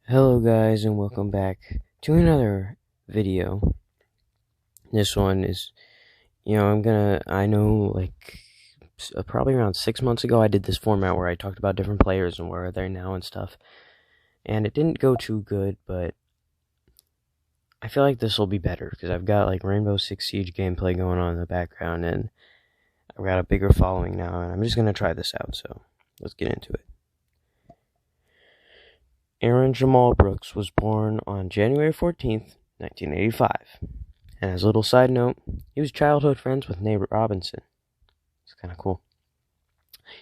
Hello guys, and welcome back to another video. This one is, I know probably around 6 months ago I did this format where I talked about different players and where they're now and stuff. And it didn't go too good, but I feel like this will be better because I've got like Rainbow Six Siege gameplay going on in the background and I've got a bigger following now, and I'm just going to try this out, so let's get into it. Aaron Jamal Brooks was born on January 14th, 1985. And as a little side note, he was childhood friends with Nate Robinson. It's kind of cool.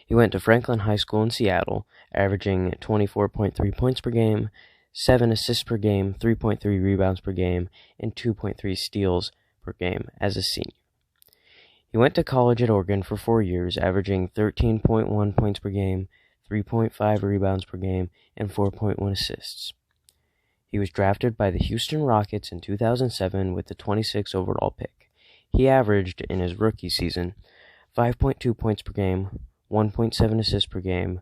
He went to Franklin High School in Seattle, averaging 24.3 points per game, 7 assists per game, 3.3 rebounds per game, and 2.3 steals per game as a senior. He went to college at Oregon for 4 years, averaging 13.1 points per game, 3.5 rebounds per game, and 4.1 assists. He was drafted by the Houston Rockets in 2007 with the 26th overall pick. He averaged, in his rookie season, 5.2 points per game, 1.7 assists per game,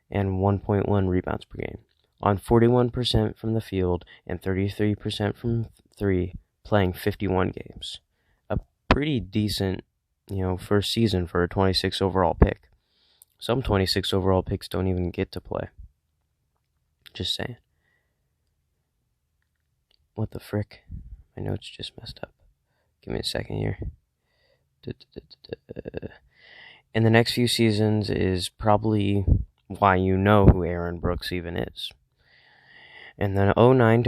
and 1.1 rebounds per game, on 41% from the field and 33% from three, playing 51 games. A pretty decent, first season for a 26th overall pick. Some 26 overall picks don't even get to play. Just saying. What the frick? My notes just messed up. Give me a second here. In the next few seasons is probably why you know who Aaron Brooks even is. In the 08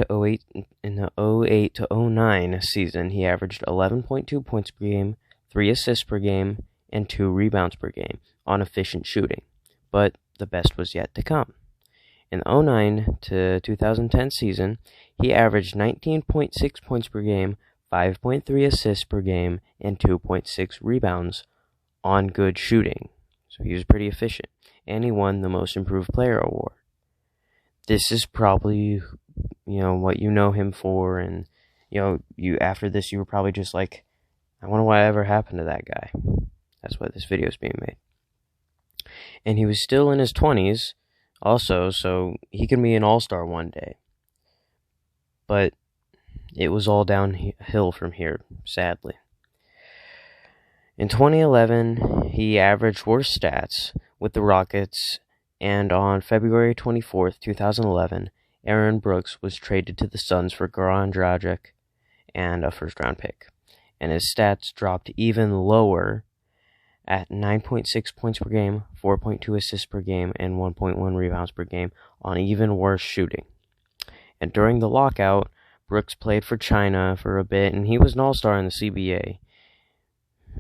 to 09 season, he averaged 11.2 points per game, 3 assists per game, and 2 rebounds per game on efficient shooting, but the best was yet to come. In the 09 to 2010 season, he averaged 19.6 points per game, 5.3 assists per game, and 2.6 rebounds on good shooting. So he was pretty efficient, and he won the Most Improved Player award. This is probably, what you know him for, and, you after this you were probably just like, I wonder what ever happened to that guy. That's why this video is being made. And he was still in his 20s also, so he could be an all-star one day. But it was all downhill from here, sadly. In 2011, he averaged worse stats with the Rockets, and on February 24th, 2011, Aaron Brooks was traded to the Suns for Goran Dragic and a first-round pick. And his stats dropped even lower at 9.6 points per game, 4.2 assists per game, and 1.1 rebounds per game on even worse shooting. And during the lockout, Brooks played for China for a bit, and he was an all-star in the CBA.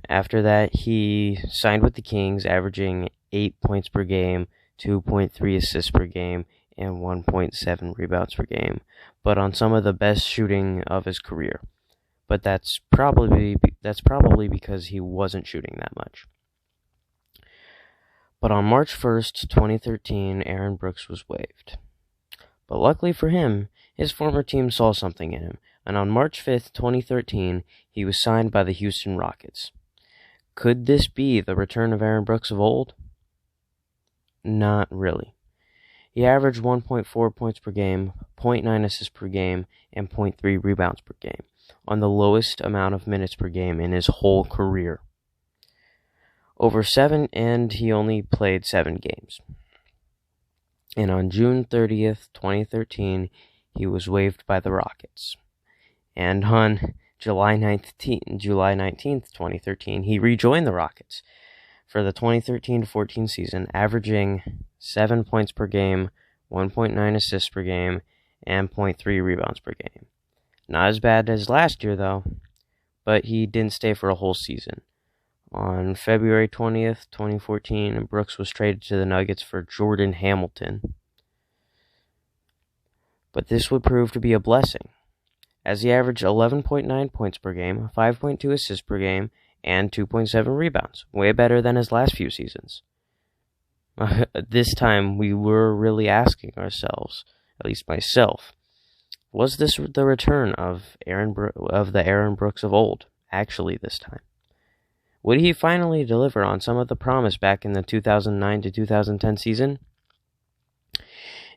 After that, he signed with the Kings, averaging 8 points per game, 2.3 assists per game, and 1.7 rebounds per game, but on some of the best shooting of his career. But that's probably because he wasn't shooting that much. But on March 1st, 2013, Aaron Brooks was waived. But luckily for him, his former team saw something in him, and on March 5th, 2013, he was signed by the Houston Rockets. Could this be the return of Aaron Brooks of old? Not really. He averaged 1.4 points per game, 0.9 assists per game, and 0.3 rebounds per game, on the lowest amount of minutes per game in his whole career. And he only played 7 games. And on June 30th, 2013, he was waived by the Rockets. And on July 19th, 2013, he rejoined the Rockets for the 2013-14 season, averaging 7 points per game, 1.9 assists per game, and 0.3 rebounds per game. Not as bad as last year, though, but he didn't stay for a whole season. On February 20th, 2014, Brooks was traded to the Nuggets for Jordan Hamilton. But this would prove to be a blessing, as he averaged 11.9 points per game, 5.2 assists per game, and 2.7 rebounds, way better than his last few seasons. This time, we were really asking ourselves, at least myself, was this the return of the Aaron Brooks of old, actually this time? Would he finally deliver on some of the promise back in the 2009 to 2010 season?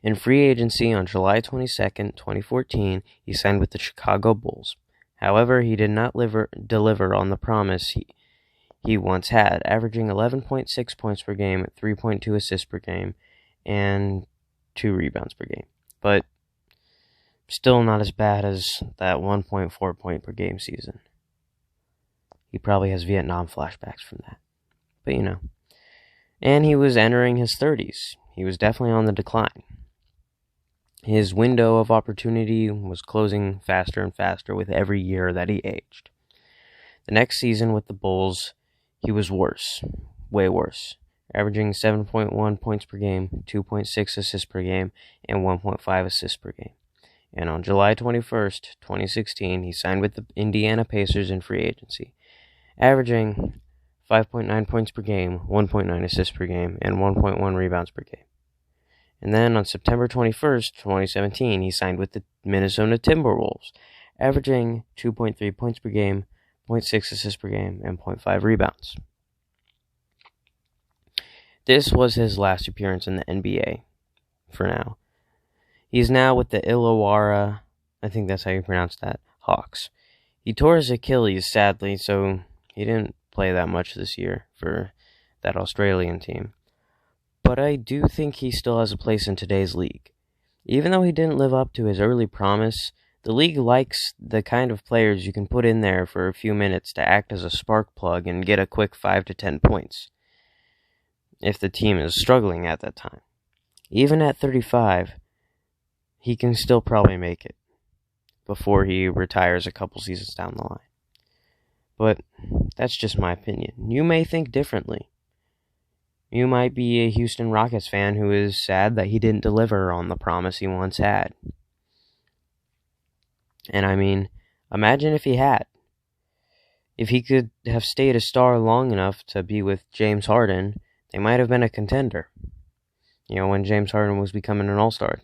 In free agency on July 22nd, 2014, he signed with the Chicago Bulls. However, he did not deliver on the promise he once had, averaging 11.6 points per game, 3.2 assists per game, and 2 rebounds per game. But still not as bad as that 1.4 point per game season. He probably has Vietnam flashbacks from that. But And he was entering his 30s. He was definitely on the decline. His window of opportunity was closing faster and faster with every year that he aged. The next season with the Bulls, he was worse. Way worse. Averaging 7.1 points per game, 2.6 assists per game, and 1.5 assists per game. And on July 21st, 2016, he signed with the Indiana Pacers in free agency, averaging 5.9 points per game, 1.9 assists per game, and 1.1 rebounds per game. And then on September 21st, 2017, he signed with the Minnesota Timberwolves, averaging 2.3 points per game, 0.6 assists per game, and 0.5 rebounds. This was his last appearance in the NBA, for now. He's now with the Illawarra, I think that's how you pronounce that, Hawks. He tore his Achilles, sadly, so he didn't play that much this year for that Australian team. But I do think he still has a place in today's league. Even though he didn't live up to his early promise, the league likes the kind of players you can put in there for a few minutes to act as a spark plug and get a quick 5 to 10 points, if the team is struggling at that time. Even at 35, he can still probably make it before he retires a couple seasons down the line. But that's just my opinion. You may think differently. You might be a Houston Rockets fan who is sad that he didn't deliver on the promise he once had. And I mean, imagine if he had. If he could have stayed a star long enough to be with James Harden, they might have been a contender. When James Harden was becoming an all-star,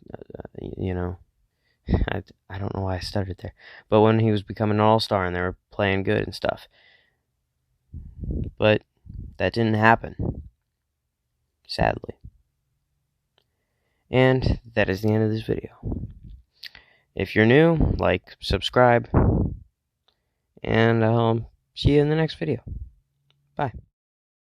I don't know why I stuttered there. But when he was becoming an all-star and they were playing good and stuff. But that didn't happen. Sadly. And that is the end of this video. If you're new, like, subscribe, and I'll see you in the next video. Bye.